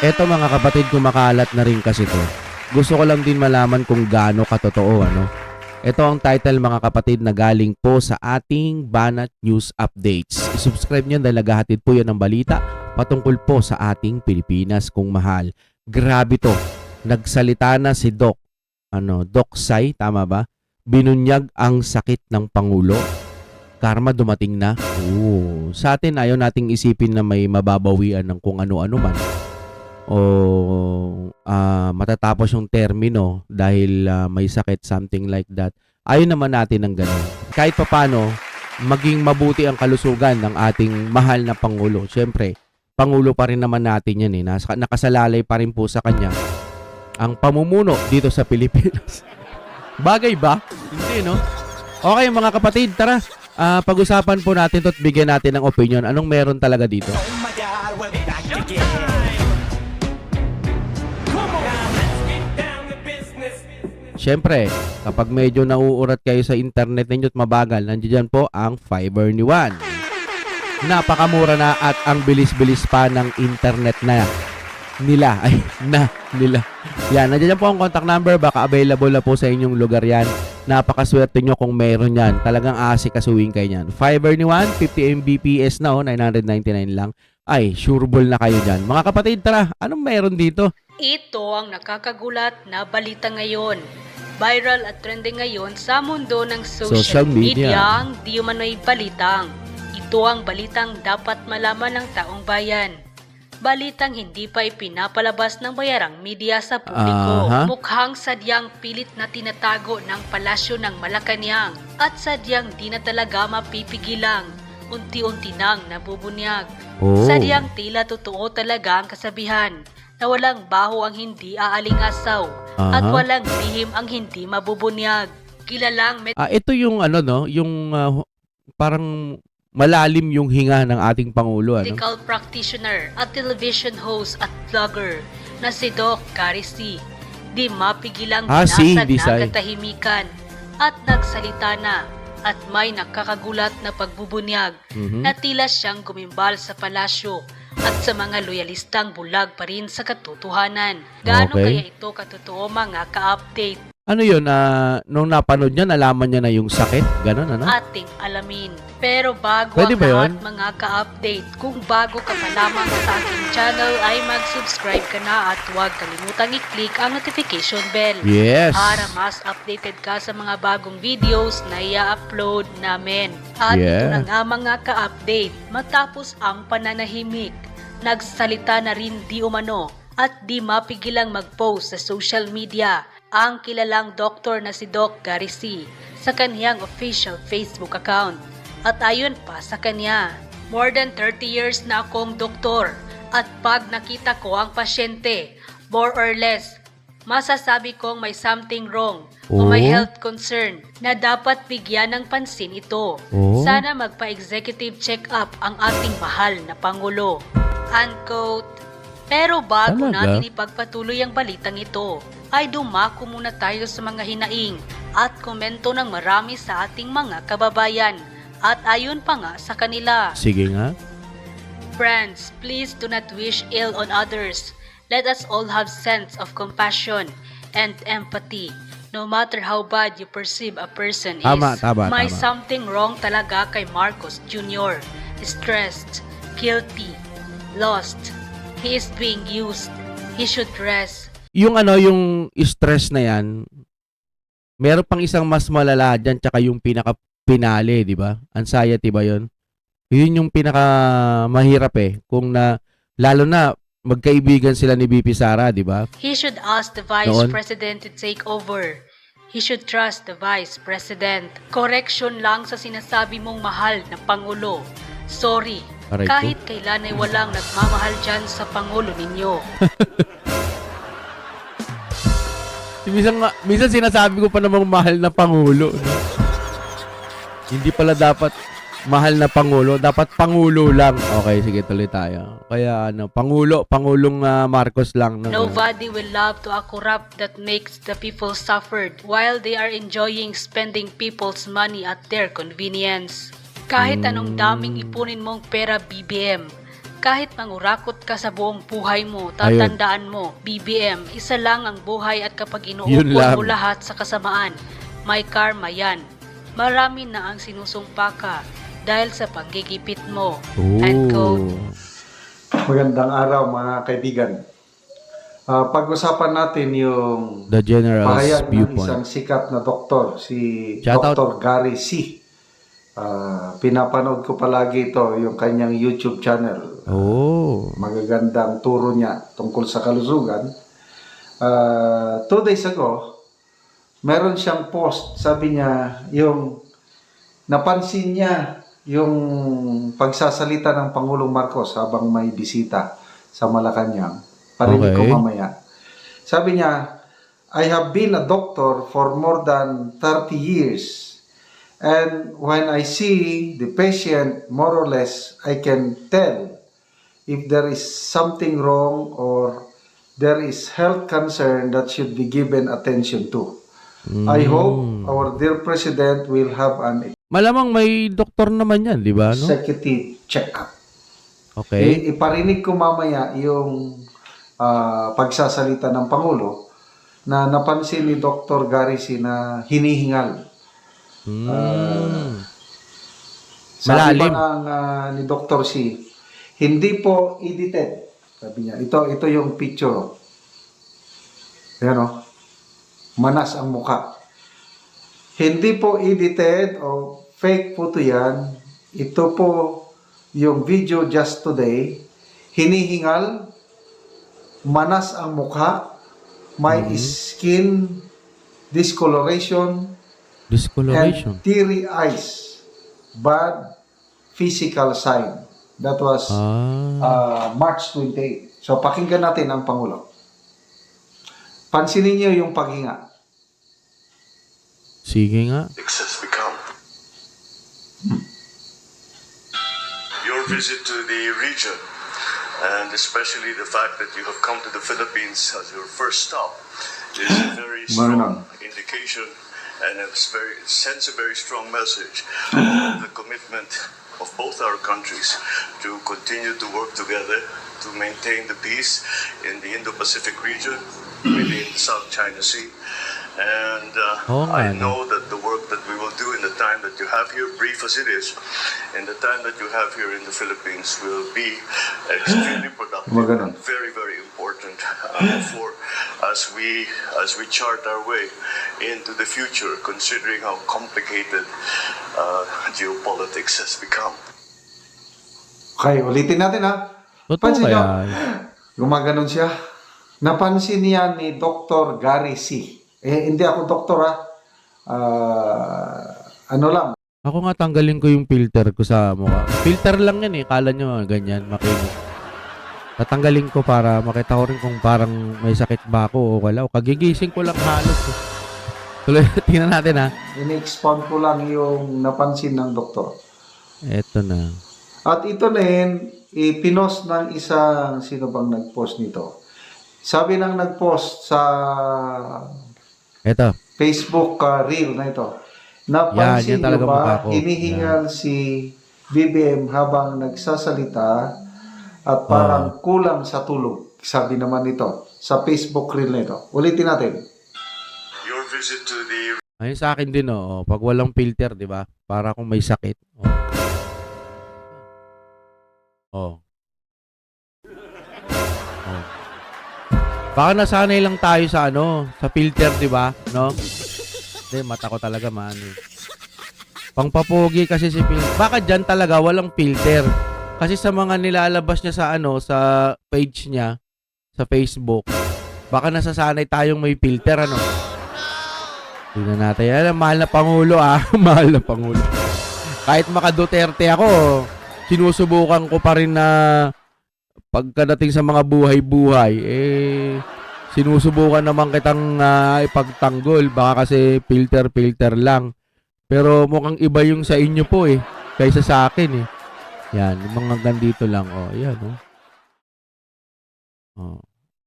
Eto mga kapatid, kumakalat na rin kasi to. Gusto ko lang din malaman kung gaano katotoo, ano? Ito ang title mga kapatid na galing po sa ating Banat News Updates. I-subscribe nyo dahil naghahatid po yan ng balita patungkol po sa ating Pilipinas kung mahal. Grabe to. Nagsalita na si Doc. Doc Sai, tama ba? Binunyag ang sakit ng Pangulo. Karma dumating na. Sa atin ayaw nating isipin na may mababawian ng kung ano-ano man. O matatapos yung termino dahil may sakit, something like that. Ayaw naman natin ng ganun. Kahit papano, maging mabuti ang kalusugan ng ating mahal na Pangulo. Siyempre, Pangulo pa rin naman natin yan eh. Nakasalalay pa rin po sa kanya ang pamumuno dito sa Pilipinas. Bagay ba? Hindi, no? Okay mga kapatid, tara. Pag-usapan po natin ito at bigyan natin ng opinion. Anong meron talaga dito? Oh my God, we're back again. Siyempre, kapag medyo nauurat kayo sa internet ninyo at mabagal, nandiyan po ang Fiverr ni Juan. Napakamura na at ang bilis-bilis pa ng internet nila. Yan, nandiyan po ang contact number. Baka available na po sa inyong lugar yan. Napakaswerte nyo kung meron yan. Talagang asikasuhin kayo yan. Fiverr ni Juan, 50 Mbps na 999 lang. Ay, sureball na kayo dyan. Mga kapatid, tara, anong meron dito? Ito ang nakakagulat na balita ngayon. Viral at trending ngayon sa mundo ng social media ang di umano'y balitang. Ito ang balitang dapat malaman ng taong bayan. Balitang hindi pa ipinapalabas ng bayarang media sa publiko. Mukhang sadyang pilit na tinatago ng palasyo ng Malacanang at sadyang di na talaga mapipigilang. Unti-unti nang nabubunyag. Sadyang tila totoo talaga ang kasabihan na walang baho ang hindi aalingasaw at walang lihim ang hindi mabubunyag. Kilalang ito yung yung parang malalim yung hinga ng ating Pangulo. medical practitioner at television host at vlogger na si Doc Garisi. Di mapigilang binasad na katahimikan at nagsalita na at may nakakagulat na pagbubunyag na tila siyang gumimbal sa palasyo at sa mga loyalistang bulag pa rin sa katotohanan. Gaano kaya ito katotoo mga ka-update? Ano yun? Nung napanood niya, nalaman niya na yung sakit? Ganon, ano? Ating alamin. Pero bago Pwede ang ba lahat yun? mga ka-update, kung bago ka pa lamang sa aking channel ay mag-subscribe ka na at huwag kalimutang i-click ang notification bell. Yes! Para mas updated ka sa mga bagong videos na i-upload namin. At ito na nga mga ka-update, matapos ang pananahimik, nagsalita na rin di umano at di mapigilang mag-post sa social media ang kilalang doktor na si Doc Garisi sa kaniyang official Facebook account. At ayon pa sa kanya, more than 30 years na akong doktor at pag nakita ko ang pasyente, more or less, masasabi kong may something wrong o may health concern na dapat bigyan ng pansin ito. Sana magpa-executive check-up ang ating mahal na Pangulo. Unquote. Pero bago natin ipagpatuloy ang balitang ito, ay dumako muna tayo sa mga hinaing at komento ng marami sa ating mga kababayan. At ayon pa nga sa kanila. Sige nga. Friends, please do not wish ill on others. Let us all have sense of compassion and empathy. No matter how bad you perceive a person is, may something wrong talaga kay Marcos Jr. Stressed, guilty, lost. He is being used. He should rest. Yung yung stress na yan, meron pang isang mas malala dyan, tsaka yung pinaka-pinali, di ba? Anxiety ba yun? Yun yung pinaka-mahirap kung lalo na magkaibigan sila ni BP Sara, di ba? He should ask the Vice President to take over. He should trust the Vice President. Correction lang sa sinasabi mong mahal na Pangulo. Sorry, kahit kailan ay walang nagmamahal dyan sa Pangulo ninyo. Minsan sinasabi ko pa namang mahal na Pangulo. Hindi pala dapat mahal na Pangulo. Dapat Pangulo lang. Okay, sige, tuloy tayo. Kaya Pangulong Marcos lang. Nobody will love to a corrupt that makes the people suffered while they are enjoying spending people's money at their convenience. Kahit anong daming ipunin mong pera BBM, Kahit mangurakot ka sa buong buhay mo, tatandaan mo, BBM, isa lang ang buhay at kapag Yun inuukol lang. mo lahat sa kasamaan, may karma yan. Marami na ang sinusumpa ka dahil sa panggigipit mo. End quote. Magandang araw mga kaibigan. Pag-usapan natin yung The General's pahayag ng viewpoint. isang sikat na doktor, si Shout out. Dr. Gary C. Pinapanood ko palagi ito, yung kanyang YouTube channel. Oh. Magagandang turo niya tungkol sa kalusugan. 2 days ago, meron siyang post. Sabi niya, yung napansin niya yung pagsasalita ng Pangulong Marcos habang may bisita sa Malacanang. Parinig ko Okay. mamaya. Sabi niya, I have been a doctor for more than 30 years. And when I see the patient, more or less, I can tell if there is something wrong or there is health concern that should be given attention to. I hope our dear President will have an Malamang may doktor naman yan, di ba? No? executive check-up. Okay. Iparinig ko mamaya yung pagsasalita ng Pangulo na napansin ni Dr. Garisi na hinihingal. Sabi Malalim. pa ng ni Dr. C, hindi po edited. Sabi niya, ito yung picture. Ayan o. Manas ang muka. Hindi po edited o fake photo yan. Ito po yung video just today. Hinihingal, manas ang mukha, may skin discoloration, Discoloration. and teary eyes. Bad physical sign. That was March 28. So, pakinggan natin ang Pangulo. Pansinin niyo yung paghinga. Sige nga. Has become. Your visit to the region, and especially the fact that you have come to the Philippines as your first stop, is a very strong indication and sends a very strong message of the commitment of both our countries to continue to work together to maintain the peace in the Indo-Pacific region within the South China Sea. And I know that the work that we will do in the time that you have here, brief as it is, in the time that you have here in the Philippines will be extremely productive and very, very important for as we chart our way into the future, considering how complicated geopolitics has become. Okay, ulitin natin ha. Totoo Pansin niyo, kaya. gumaganon siya. Napansin niya ni Dr. Gary C. Hindi ako doktor ha. Ano lang. Ako nga tanggalin ko yung filter ko sa mukha. Filter lang yan eh. Kala nyo ganyan, makinig. Tatanggalin ko para makita ko rin kung parang may sakit ba ako o wala. O kagigising ko lang halos. Tuloy, tingnan natin ha. Ini-expound ko lang yung napansin ng doktor. Eto na. At ito na yun, ipinost ng isang, sino bang nag-post nito? Sabi ng nag-post sa Eto. Facebook reel na ito. Yan Napansin talaga niyo mukha ba, ko. hinihingal si BBM habang nagsasalita at parang kulang sa tulog. Sabi naman nito sa Facebook reel na ito. Ulitin natin. Your visit to the Ayun sa akin din oh. Pag walang filter, di ba? Para kung may sakit. Oh. Oh. Baka nasanay lang tayo sa sa filter, di ba? No? Hindi, mata ko talaga man. Pangpapogi kasi si filter. Baka dyan talaga walang filter. Kasi sa mga nilalabas niya sa sa page niya sa Facebook, baka nasasanay tayong may filter Tingnan natin. Yan, mahal na Pangulo mahal na Pangulo. Kahit maka-Duterte ako, sinusubukan ko pa rin na pagkadating sa mga buhay-buhay, sinusubukan naman kitang ipagtanggol. Baka kasi filter lang. Pero mukhang iba yung sa inyo po kaysa sa akin Yan, yung mga gandito lang. Yan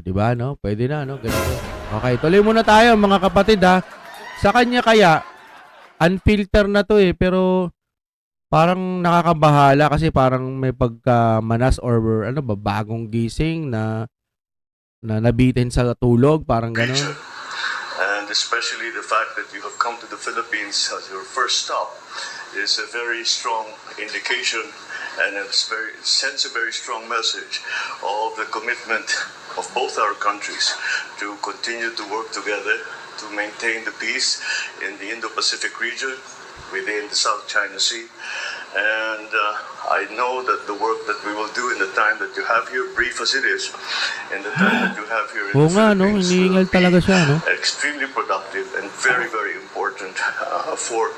diba Pwede na ganito. Okay, tuloy muna tayo mga kapatid Sa kanya kaya, unfilter na to pero parang nakakabahala kasi parang may pagkamanas or ano ba, bagong gising na nabitin sa tulog, parang gano'n. Region. And especially the fact that you have come to the Philippines as your first stop is a very strong indication, and sends a very strong message of the commitment of both our countries to continue to work together to maintain the peace in the Indo-Pacific region within the South China Sea. And I know that the work that we will do in the time that you have here, brief as it is, in the time that you have here in Oo the nga, no? Philippines, Hinihingal will be talaga siya, no? extremely productive and very, very important for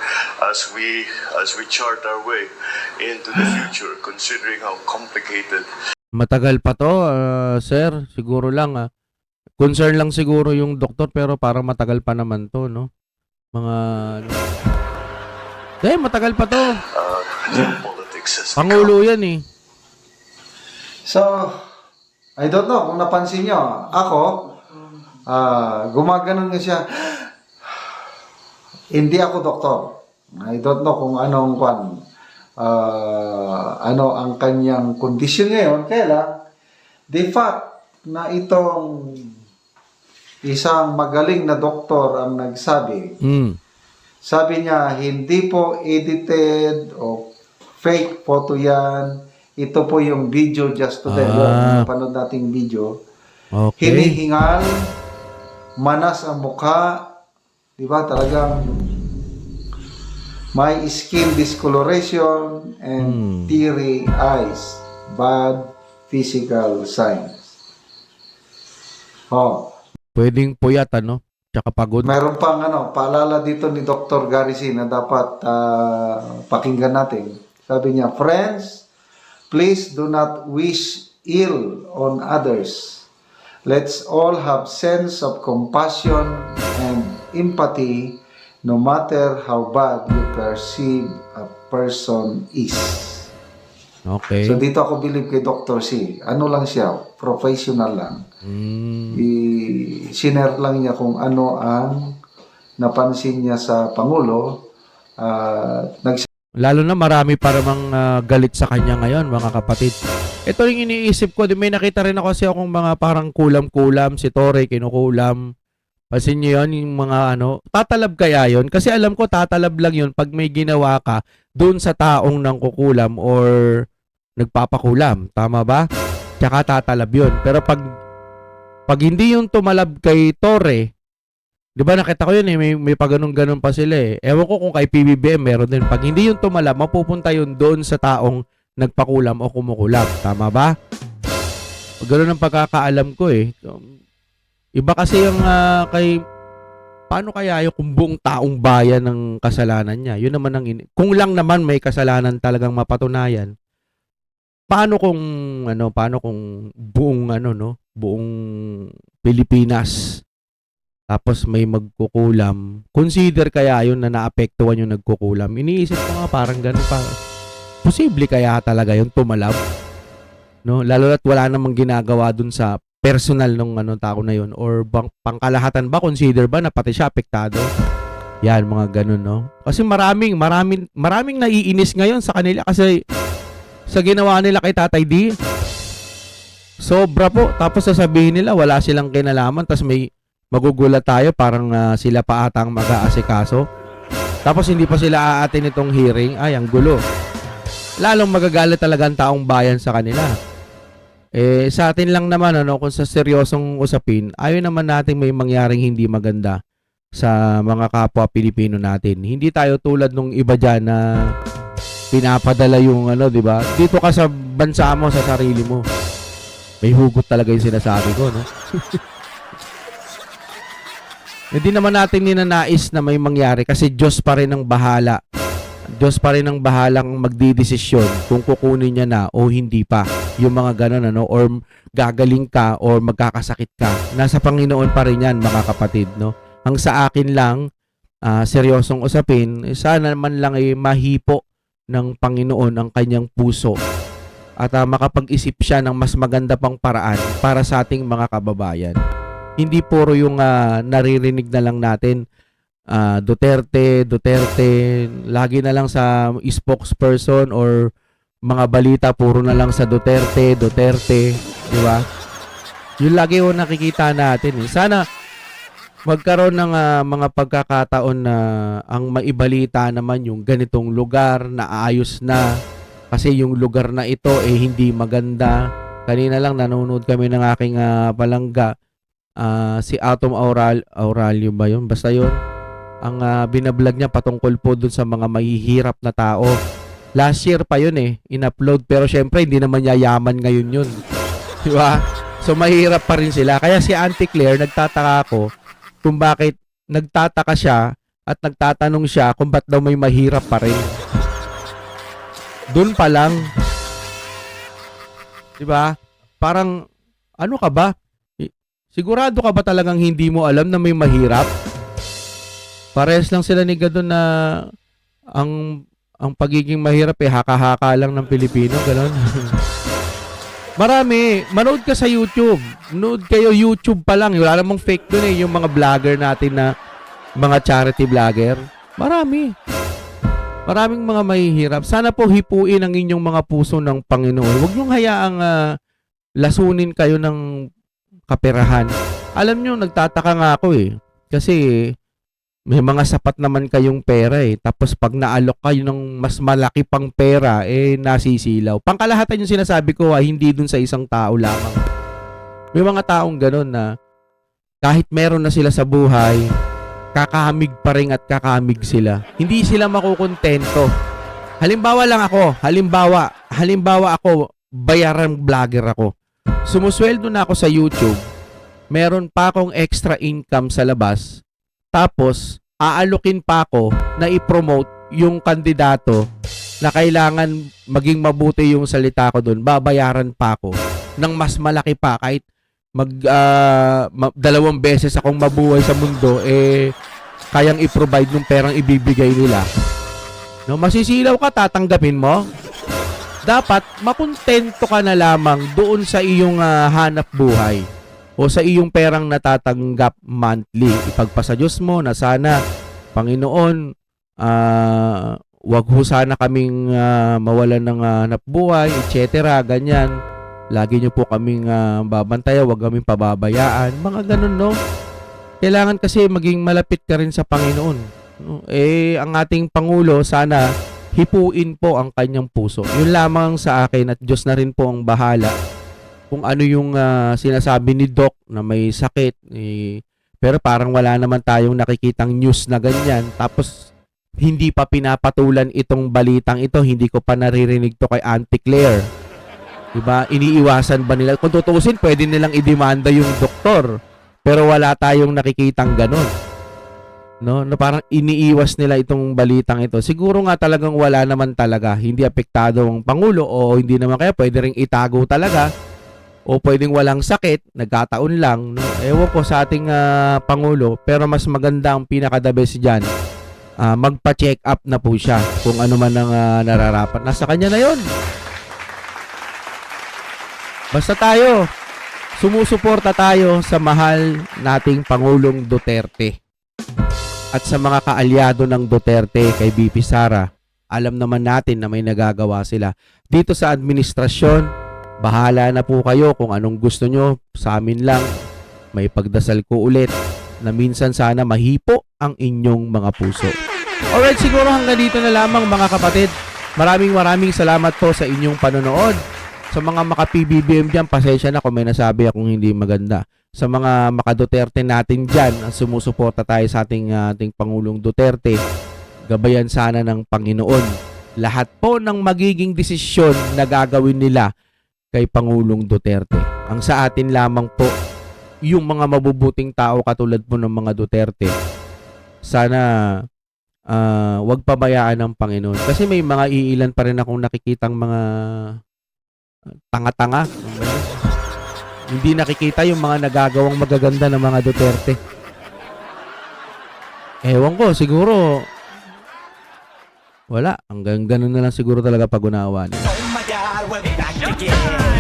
as we chart our way into the future, considering how complicated. Matagal pa to, sir. Siguro lang, concern lang siguro yung doktor, pero parang matagal pa naman to, no? Mga, ano. Matagal pa to. Geopolitics has Pangulo yan, eh. So, I don't know kung napansin nyo. Ako, gumaganon nga siya. Hindi ako doktor. I don't know kung anong ano ang kanyang kondisyon ngayon. Kaya lang, the fact na itong isang magaling na doktor ang nagsabi, sabi niya, hindi po edited o fake photo yan. Ito po yung video just today. Yung panood nating video. Okay. Hinihingal, manas ang mukha, di ba? Talagang may skin discoloration and teary eyes. Bad physical signs. Oh. Pwedeng puyat, ano? Tsaka pagod. Mayroon pang paalala dito ni Dr. Garrison na dapat pakinggan natin. Sabi niya, friends, please do not wish ill on others. Let's all have sense of compassion and empathy no matter how bad you perceive a person is. Okay. So dito ako believe kay Dr. C. Ano lang siya, professional lang. I-share lang niya kung ano ang napansin niya sa Pangulo. Lalo na marami para galit sa kanya ngayon, mga kapatid. Ito yung iniisip ko, may nakita rin ako kasi akong mga parang kulam-kulam, si Torre kinukulam. Pansin niyo yun, yung mga tatalab kaya yun? Kasi alam ko tatalab lang yun pag may ginawa ka doon sa taong nang kukulam or nagpapakulam. Tama ba? Tsaka tatalab yun. Pero pag hindi yung tumalab kay Torre, di ba nakita ko yun may pag-ganun-ganun pa sila eh. Ewan ko kung kay PBBM meron din. Pag hindi yung tumalab, mapupunta yun doon sa taong nagpakulam o kumukulam. Tama ba? Ganun ang pagkakaalam ko eh. Iba kasi yung paano kaya yung kung buong taong bayan ng kasalanan niya? Yun naman ang kung lang naman may kasalanan talagang mapatunayan. Paano kung buong buong Pilipinas tapos may magkukulam? Consider kaya yun na naapektuhan yung nagkukulam? Iniisip ko nga parang ganun pa. Posible kaya talaga yung tumalab? No, lalo na't wala namang ginagawa dun sa personal nung tao na yun or pangkalahatan ba, consider ba na pati siya apektado? Yan, mga ganun, no? Kasi maraming naiinis ngayon sa kanila kasi sa ginawa nila kay Tatay D. Sobra po. Tapos sasabihin nila wala silang kinalaman, tapos may magugulat tayo parang sila pa atang mag-aasikaso. Tapos hindi pa sila aatin itong hearing. Ay, ang gulo. Lalong magagalit talaga ang taong bayan sa kanila. Sa atin lang naman, kung sa seryosong usapin, ayaw naman natin may mangyaring hindi maganda sa mga kapwa Pilipino natin. Hindi tayo tulad nung iba dyan na pinapadala yung di ba? Dito ka sa bansa mo, sa sarili mo. May hugot talaga yung sinasabi ko, no? Hindi naman natin ninanais na may mangyari kasi Diyos pa rin ang bahala. Diyos pa rin ang bahalang magdidesisyon kung kukunin niya na o hindi pa. Yung mga ganun, or gagaling ka or magkakasakit ka. Nasa Panginoon pa rin yan, mga kapatid, no? Ang sa akin lang, seryosong usapin, sana man lang ay mahipo ng Panginoon ang kanyang puso at makapag-isip siya ng mas maganda pang paraan para sa ating mga kababayan. Hindi puro yung naririnig na lang natin Duterte, lagi na lang sa spokesperson or mga balita puro na lang sa Duterte, di ba? Yun lagi yung nakikita natin. Sana magkaroon ng mga pagkakataon na ang maibalita naman yung ganitong lugar na ayos na kasi yung lugar na ito hindi maganda. Kanina lang nanonood kami ng aking palangga, si Atom Aurelio ba yun? Basta yun. Ang binablog niya patungkol po dun sa mga mahihirap na tao. Last year pa yun in-upload, pero syempre hindi naman yayaman ngayon yun. Di ba? So mahirap pa rin sila. Kaya si Auntie Claire, nagtataka ako kung bakit nagtataka siya at nagtatanong siya kung ba't daw may mahirap pa rin. Doon pa lang. Diba? Parang, ano ka ba? Sigurado ka ba talagang hindi mo alam na may mahirap? Parehas lang sila ni Gadon na ang pagiging mahirap haka-haka lang ng Pilipino. Ganon. Marami. Manood ka sa YouTube. Manood kayo YouTube pa lang. Wala namang fake dun yung mga vlogger natin na mga charity vlogger. Marami. Maraming mga mahihirap. Sana po hipuin ang inyong mga puso ng Panginoon. Huwag niyong hayaang lasunin kayo ng kaperahan. Alam niyo, nagtataka nga ako Kasi may mga sapat naman kayong pera Tapos pag naalok kayo ng mas malaki pang pera, nasisilaw. Pangkalahatan yung sinasabi ko, hindi dun sa isang tao lamang. May mga taong ganun na kahit meron na sila sa buhay, kakamig pa rin at kakamig sila. Hindi sila makukontento. Halimbawa lang ako, halimbawa ako, bayaran vlogger ako. Sumusweldo na ako sa YouTube, meron pa akong extra income sa labas, tapos aalokin pa ako na i-promote yung kandidato na kailangan maging mabuti yung salita ko doon, babayaran pa ako ng mas malaki pa kahit dalawang beses akong mabuhay sa mundo, kayang i-provide ng perang ibibigay nila. No, masisilaw ka, tatanggapin mo. Dapat makontento ka na lamang doon sa iyong hanap buhay o sa iyong perang natatanggap monthly. Ipagpasa Diyos mo na sana, Panginoon, wag ho sana kaming mawalan ng hanap buhay, etc. Ganyan. Lagi nyo po kaming babantayan, wag kaming pababayaan. Mga ganun, no? Kailangan kasi maging malapit ka rin sa Panginoon. No? Ang ating Pangulo, sana hipuin po ang kanyang puso. Yun lamang sa akin at Diyos na rin po ang bahala kung ano yung sinasabi ni Doc na may sakit. Pero parang wala naman tayong nakikitang news na ganyan. Tapos hindi pa pinapatulan itong balitang ito. Hindi ko pa naririnig to kay Auntie Claire. Diba? Iniiwasan ba nila? Kung tutuusin, pwede nilang idemanda yung doktor. Pero wala tayong nakikitang ganon. No, parang iniiwas nila itong balitang ito. Siguro nga talagang wala naman talaga. Hindi apektado ang Pangulo o hindi naman kaya pwede ring itago talaga. O pwedeng walang sakit, nagkataon lang. No? Ewan ko sa ating Pangulo. Pero mas maganda ang pinaka-the best dyan. Magpa-check up na po siya kung ano man ang nararapat. Nasa kanya na yon. Basta tayo, sumusuporta tayo sa mahal nating Pangulong Duterte. At sa mga kaalyado ng Duterte kay BP Sara, alam naman natin na may nagagawa sila. Dito sa administrasyon, bahala na po kayo kung anong gusto nyo. Sa amin lang, may pagdasal ko ulit na minsan sana mahipo ang inyong mga puso. Alright, siguro hanggang dito na lamang mga kapatid. Maraming salamat po sa inyong panonood. Sa mga maka-PBBM dyan, pasensya na kung may nasabi akong hindi maganda. Sa mga maka-Duterte natin dyan, sumusuporta tayo sa ating Pangulong Duterte. Gabayan sana ng Panginoon. Lahat po ng magiging desisyon na gagawin nila kay Pangulong Duterte. Ang sa atin lamang po, yung mga mabubuting tao katulad po ng mga Duterte, sana wag pabayaan ng Panginoon. Kasi may mga iilan pa rin akong nakikitang mga tanga-tanga. Hindi nakikita yung mga nagagawang magaganda ng mga Duterte. Ewan ko, siguro wala. Hanggang ganun na lang siguro talaga pag-unawa nila. Oh my God, we're back again.